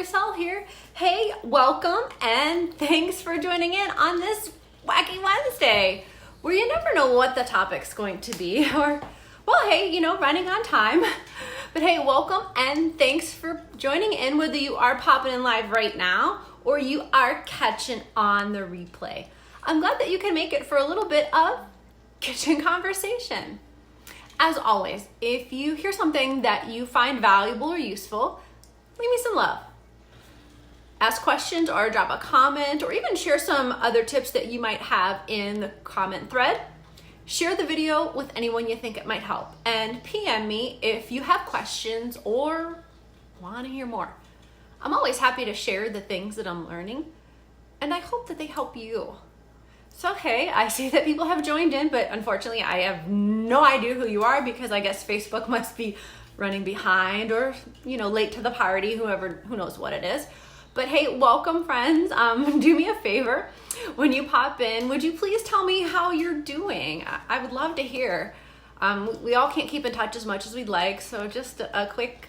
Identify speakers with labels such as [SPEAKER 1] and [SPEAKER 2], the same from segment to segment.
[SPEAKER 1] Marcel here. Hey, welcome and thanks for joining in on this Wacky Wednesday, where you never know what the topic's going to be or, well, hey, running on time. But hey, welcome and thanks for joining in, whether you are popping in live right now or you are catching on the replay. I'm glad that you can make it for a little bit of kitchen conversation. As always, if you hear something that you find valuable or useful, leave me some love. Ask questions or drop a comment or even share some other tips that you might have in the comment thread. Share the video with anyone you think it might help. And PM me if you have questions or want to hear more. I'm always happy to share the things that I'm learning, and I hope that they help you. So, hey, I see that people have joined in, but unfortunately I have no idea who you are because I guess Facebook must be running behind or, late to the party, who knows what it is. But hey, welcome friends. Do me a favor. When you pop in, would you please tell me how you're doing? I would love to hear. We all can't keep in touch as much as we'd like, so just a quick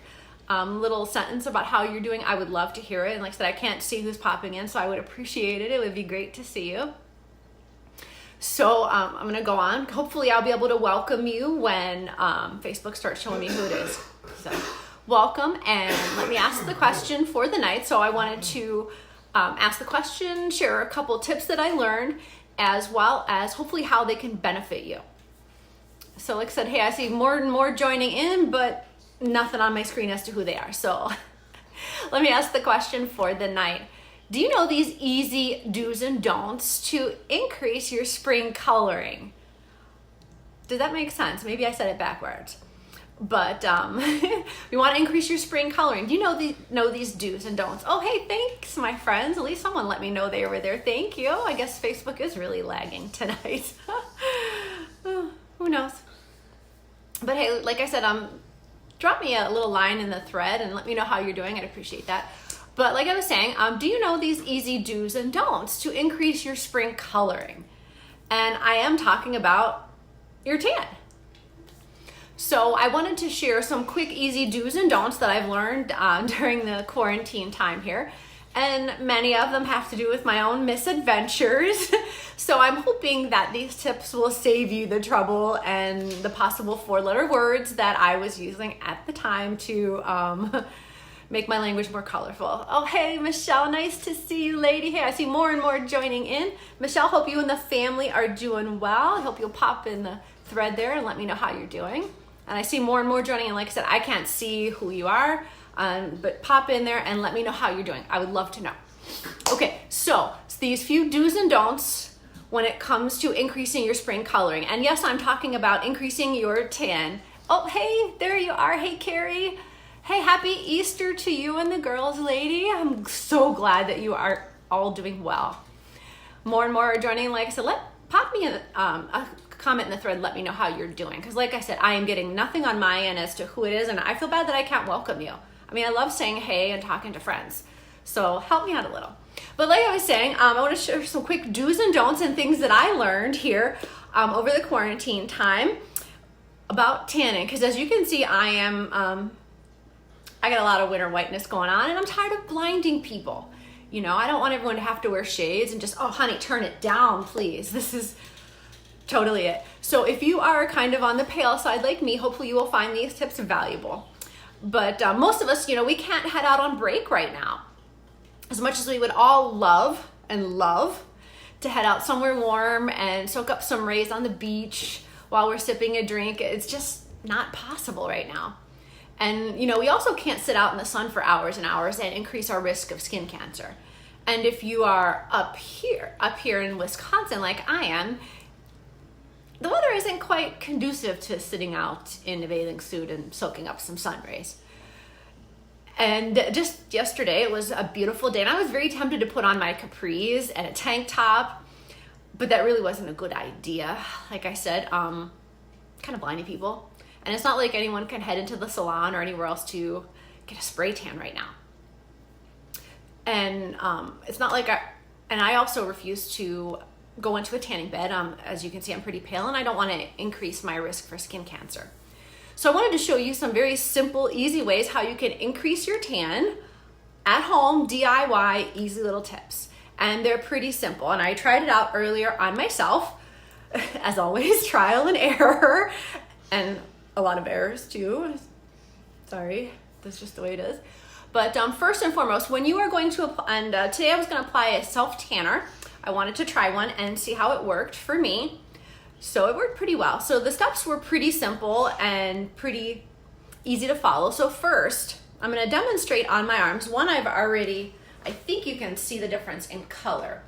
[SPEAKER 1] little sentence about how you're doing. I would love to hear it. And like I said, I can't see who's popping in, so I would appreciate it. It would be great to see you. So I'm going to go on. Hopefully I'll be able to welcome you when Facebook starts showing me who it is. So welcome, and let me ask the question for the night. So I wanted to ask the question, share a couple tips that I learned, as well as hopefully how they can benefit you. So like I said, hey, I see more and more joining in, but nothing on my screen as to who they are. So let me ask the question for the night. Do you know these easy do's and don'ts to increase your spring coloring? Did that make sense? Maybe I said it backwards. But you want to increase your spring coloring. Do you know these do's and don'ts? Oh, hey, thanks, my friends. At least someone let me know they were there. Thank you. I guess Facebook is really lagging tonight. Who knows? But hey, like I said, drop me a little line in the thread and let me know how you're doing. I'd appreciate that. But like I was saying, do you know these easy do's and don'ts to increase your spring coloring? And I am talking about your tan. So I wanted to share some quick, easy do's and don'ts that I've learned during the quarantine time here. And many of them have to do with my own misadventures. So I'm hoping that these tips will save you the trouble and the possible 4-letter words that I was using at the time to make my language more colorful. Oh, hey, Michelle, nice to see you, lady. Hey, I see more and more joining in. Michelle, hope you and the family are doing well. I hope you'll pop in the thread there and let me know how you're doing. And I see more and more joining in. Like I said, I can't see who you are, but pop in there and let me know how you're doing. I would love to know. Okay, so these few do's and don'ts when it comes to increasing your spring coloring. And yes, I'm talking about increasing your tan. Oh, hey, there you are. Hey, Carrie. Hey, happy Easter to you and the girls, lady. I'm so glad that you are all doing well. More and more are joining. Like I said, pop me a comment in the thread. Let me know how you're doing. Because like I said, I am getting nothing on my end as to who it is. And I feel bad that I can't welcome you. I mean, I love saying hey and talking to friends. So help me out a little. But like I was saying, I want to share some quick do's and don'ts and things that I learned here over the quarantine time about tanning. Because as you can see, I got a lot of winter whiteness going on, and I'm tired of blinding people. I don't want everyone to have to wear shades and just, oh, honey, turn it down, please. This is totally it. So if you are kind of on the pale side like me, hopefully you will find these tips valuable. But most of us, we can't head out on break right now. As much as we would all love to head out somewhere warm and soak up some rays on the beach while we're sipping a drink, it's just not possible right now. And, we also can't sit out in the sun for hours and hours and increase our risk of skin cancer. And if you are up here in Wisconsin, like I am, the weather isn't quite conducive to sitting out in a bathing suit and soaking up some sun rays. And just yesterday, it was a beautiful day, and I was very tempted to put on my capris and a tank top, but that really wasn't a good idea. Like I said, kind of blinding people. And it's not like anyone can head into the salon or anywhere else to get a spray tan right now. And it's not like I also refuse to go into a tanning bed. As you can see, I'm pretty pale, and I don't want to increase my risk for skin cancer. So I wanted to show you some very simple, easy ways how you can increase your tan at home, DIY, easy little tips. And they're pretty simple. And I tried it out earlier on myself. As always, trial and error. And a lot of errors too. Sorry, that's just the way it is. But first and foremost, when you are going to apply, and today I was going to apply a self-tanner. I wanted to try one and see how it worked for me. So it worked pretty well. So the steps were pretty simple and pretty easy to follow. So first, I'm going to demonstrate on my arms. One I think you can see the difference in color.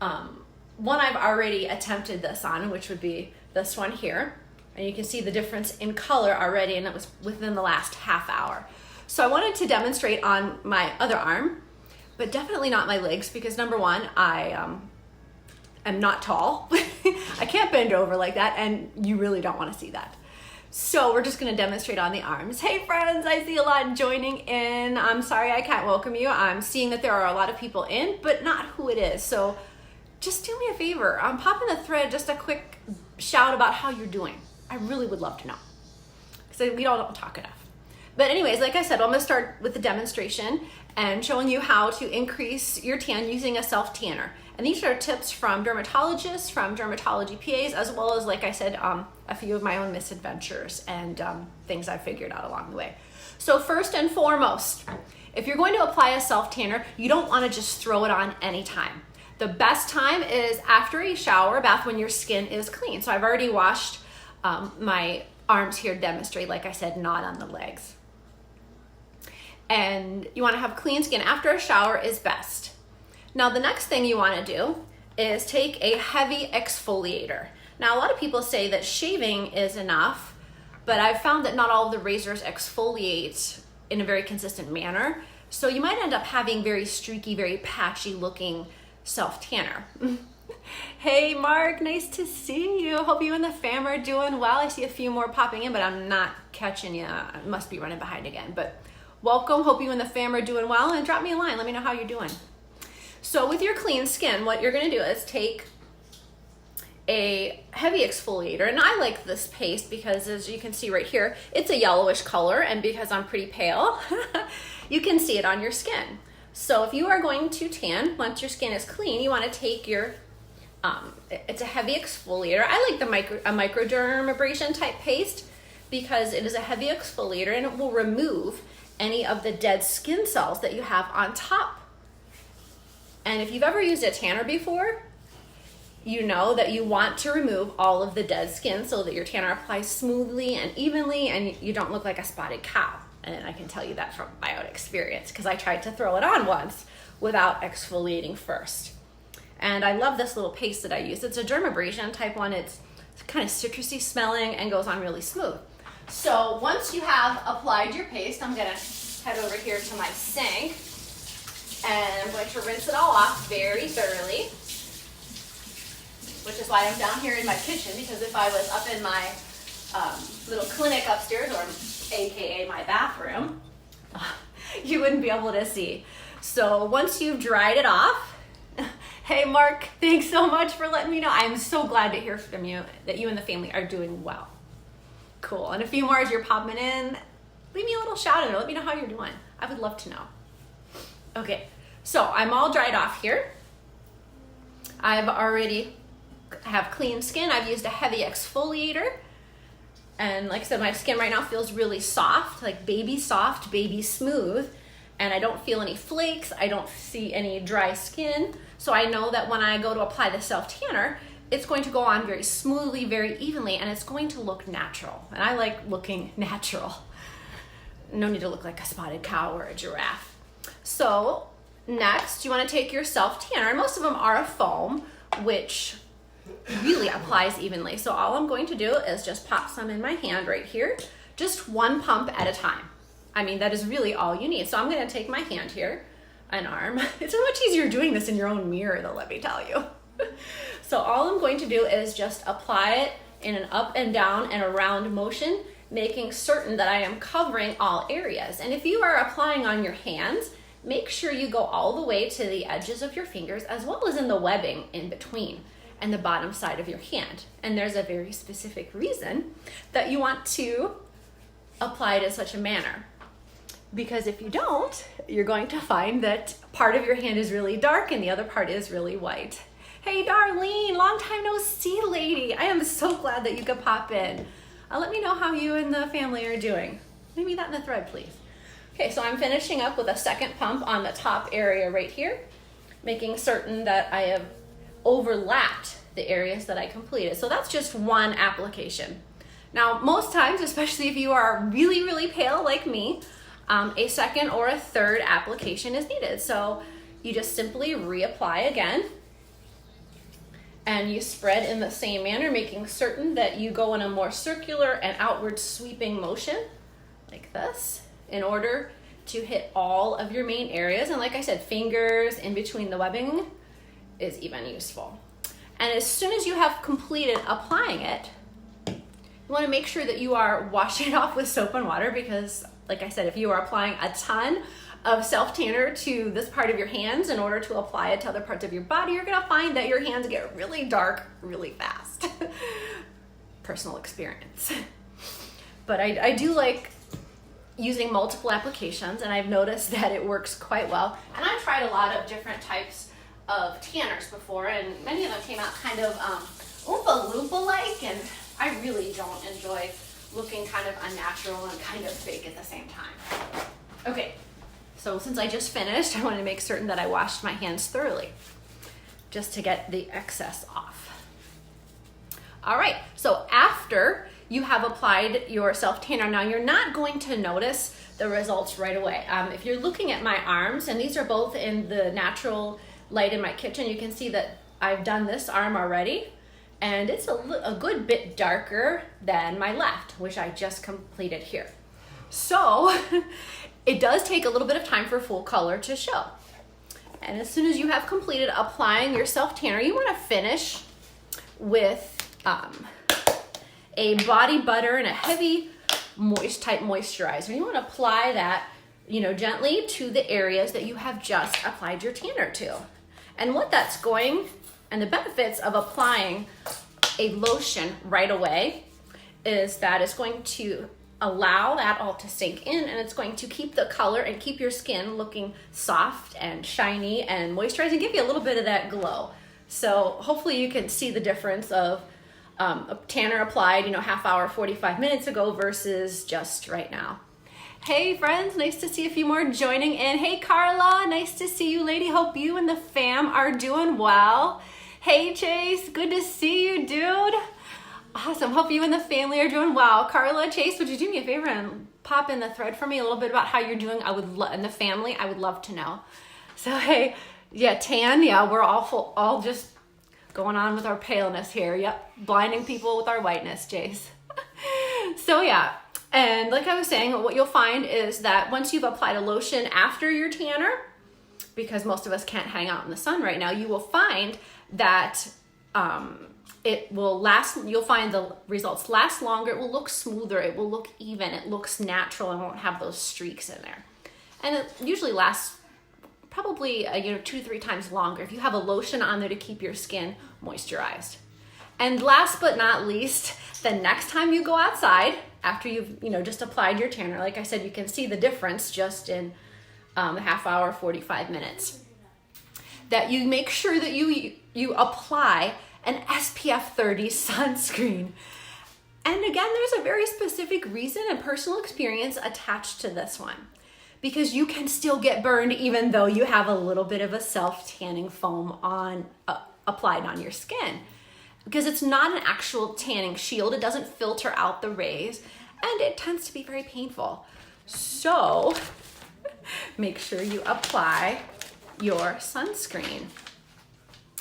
[SPEAKER 1] One I've already attempted this on, which would be this one here. And you can see the difference in color already, and it was within the last half hour. So I wanted to demonstrate on my other arm, but definitely not my legs, because number one, I am not tall. I can't bend over like that, and you really don't want to see that. So we're just going to demonstrate on the arms. Hey friends, I see a lot joining in. I'm sorry I can't welcome you. I'm seeing that there are a lot of people in, but not who it is. So just do me a favor. Pop in the thread just a quick shout about how you're doing. I really would love to know, because we all don't talk enough. But anyways, like I said, I'm going to start with the demonstration and showing you how to increase your tan using a self-tanner. And these are tips from dermatologists, from dermatology PAs, as well as, like I said, a few of my own misadventures and things I've figured out along the way. So first and foremost, if you're going to apply a self-tanner, you don't want to just throw it on anytime. The best time is after a shower or bath when your skin is clean. So I've already washed my arms here to demonstrate, like I said, not on the legs. And you want to have clean skin after a shower is best. Now the next thing you want to do is take a heavy exfoliator. Now a lot of people say that shaving is enough, but I've found that not all of the razors exfoliate in a very consistent manner. So you might end up having very streaky, very patchy looking self-tanner. Hey Mark, nice to see you. Hope you and the fam are doing well. I see a few more popping in, but I'm not catching you. I must be running behind again, but welcome. Hope you and the fam are doing well, and drop me a line. Let me know how you're doing. So with your clean skin, what you're gonna do is take a heavy exfoliator, and I like this paste because, as you can see right here, it's a yellowish color, and because I'm pretty pale, you can see it on your skin. So if you are going to tan, once your skin is clean, you wanna take your, it's a heavy exfoliator. I like a microdermabrasion type paste because it is a heavy exfoliator and it will remove any of the dead skin cells that you have on top. And if you've ever used a tanner before, you know that you want to remove all of the dead skin so that your tanner applies smoothly and evenly and you don't look like a spotted cow. And I can tell you that from my own experience because I tried to throw it on once without exfoliating first. And I love this little paste that I use. It's a dermabrasion type one. It's kind of citrusy smelling and goes on really smooth. So once you have applied your paste, I'm gonna head over here to my sink and I'm going to rinse it all off very thoroughly, which is why I'm down here in my kitchen, because if I was up in my little clinic upstairs, or AKA my bathroom, you wouldn't be able to see. So once you've dried it off, hey Mark, thanks so much for letting me know. I'm so glad to hear from you that you and the family are doing well. Cool. And a few more as you're popping in, leave me a little shout out. Let me know how you're doing. I would love to know. Okay, so I'm all dried off here. I've already have clean skin. I've used a heavy exfoliator. And like I said, my skin right now feels really soft, like baby soft, baby smooth. And I don't feel any flakes. I don't see any dry skin. So I know that when I go to apply the self-tanner, it's going to go on very smoothly, very evenly, and it's going to look natural. And I like looking natural. No need to look like a spotted cow or a giraffe. So next, you want to take your self-tanner, and most of them are a foam, which really applies evenly. So all I'm going to do is just pop some in my hand right here, just one pump at a time. I mean, that is really all you need. So I'm going to take my hand here, an arm. It's so much easier doing this in your own mirror, though, let me tell you. So all I'm going to do is just apply it in an up and down and around motion, making certain that I am covering all areas. And if you are applying on your hands, make sure you go all the way to the edges of your fingers, as well as in the webbing in between and the bottom side of your hand. And there's a very specific reason that you want to apply it in such a manner. Because if you don't, you're going to find that part of your hand is really dark and the other part is really white. Hey Darlene, long time no see lady. I am so glad that you could pop in. Let me know how you and the family are doing. Leave me that in the thread, please. Okay, so I'm finishing up with a second pump on the top area right here, making certain that I have overlapped the areas that I completed. So that's just one application. Now, most times, especially if you are really, really pale like me, a second or a third application is needed. So you just simply reapply again, and you spread in the same manner, making certain that you go in a more circular and outward sweeping motion like this in order to hit all of your main areas. And like I said, fingers in between the webbing is even useful. And as soon as you have completed applying it, you want to make sure that you are washing it off with soap and water, because like I said, if you are applying a ton of self-tanner to this part of your hands in order to apply it to other parts of your body, you're gonna find that your hands get really dark really fast. Personal experience. But I do like using multiple applications, and I've noticed that it works quite well. And I've tried a lot of different types of tanners before, and many of them came out kind of Oompa Loompa-like, and I really don't enjoy looking kind of unnatural and kind of fake at the same time. Okay, so since I just finished, I want to make certain that I washed my hands thoroughly just to get the excess off. All right, so after you have applied your self-tanner, now you're not going to notice the results right away. If you're looking at my arms, and these are both in the natural light in my kitchen, you can see that I've done this arm already, and it's a good bit darker than my left, which I just completed here. So it does take a little bit of time for full color to show. And as soon as you have completed applying your self-tanner, you want to finish with a body butter and a heavy type moisturizer. You want to apply that, gently to the areas that you have just applied your tanner to. And what that's going, and the benefits of applying a lotion right away, is that it's going to allow that all to sink in, and it's going to keep the color and keep your skin looking soft and shiny and moisturized and give you a little bit of that glow. So hopefully you can see the difference of a tanner applied, half hour, 45 minutes ago versus just right now. Hey friends, nice to see a few more joining in. Hey Carla, nice to see you lady. Hope you and the fam are doing well. Hey Chase, good to see you, dude. Awesome, hope you and the family are doing well. Carla, Chase, would you do me a favor and pop in the thread for me a little bit about how you're doing? And the family, I would love to know. So hey, yeah, tan, yeah, we're all just going on with our paleness here. Yep, blinding people with our whiteness, Chase. So yeah, and like I was saying, what you'll find is that once you've applied a lotion after your tanner, because most of us can't hang out in the sun right now, you will find that it will last, you'll find the results last longer, it will look smoother, it will look even, it looks natural, and won't have those streaks in there. And it usually lasts probably 2 to 3 times longer if you have a lotion on there to keep your skin moisturized. And last but not least, the next time you go outside, after you've just applied your tanner, like I said, you can see the difference just in a half hour, 45 minutes. That you make sure that you apply an SPF 30 sunscreen. And again, there's a very specific reason and personal experience attached to this one, because you can still get burned even though you have a little bit of a self-tanning foam applied on your skin, because it's not an actual tanning shield. It doesn't filter out the rays, and it tends to be very painful. So make sure you apply your sunscreen.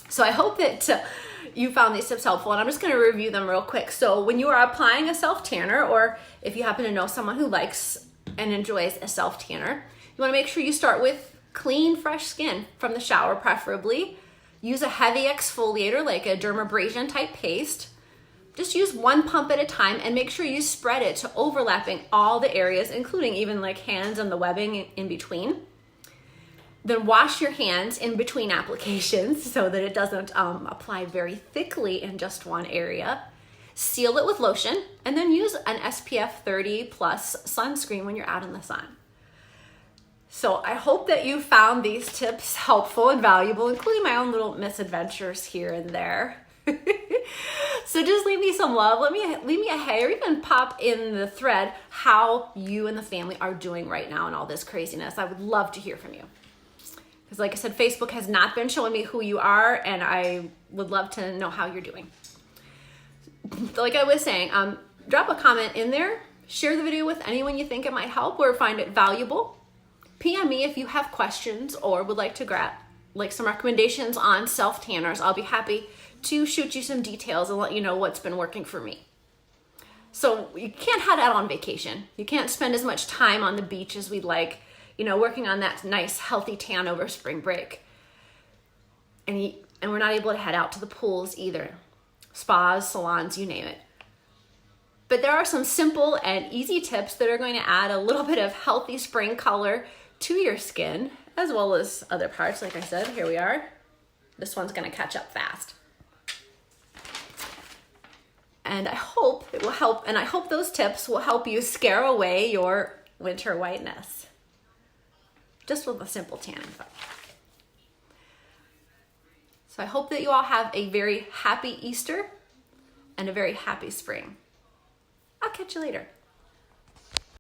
[SPEAKER 1] So I hope that you found these tips helpful, and I'm just going to review them real quick. So when you are applying a self-tanner, or if you happen to know someone who likes and enjoys a self-tanner, you want to make sure you start with clean, fresh skin from the shower, preferably. Use a heavy exfoliator like a dermabrasion type paste. Just use one pump at a time, and make sure you spread it to overlapping all the areas, including even like hands and the webbing in between. Then wash your hands in between applications so that it doesn't apply very thickly in just one area. Seal it with lotion, and then use an SPF 30 plus sunscreen when you're out in the sun. So I hope that you found these tips helpful and valuable, including my own little misadventures here and there. So just leave me some love. Leave me a hey, or even pop in the thread how you and the family are doing right now in all this craziness. I would love to hear from you. Because like I said, Facebook has not been showing me who you are, and I would love to know how you're doing. Like I was saying, drop a comment in there. Share the video with anyone you think it might help or find it valuable. PM me if you have questions or would like to grab some recommendations on self-tanners. I'll be happy to shoot you some details and let you know what's been working for me. So you can't head out on vacation. You can't spend as much time on the beach as we'd like, working on that nice healthy tan over spring break. And we're not able to head out to the pools either. Spas, salons, you name it. But there are some simple and easy tips that are going to add a little bit of healthy spring color to your skin, as well as other parts. Like I said, here we are. This one's going to catch up fast. And I hope it will help, and I hope those tips will help you scare away your winter whiteness. Just with a simple tanning foam. So I hope that you all have a very happy Easter and a very happy spring. I'll catch you later.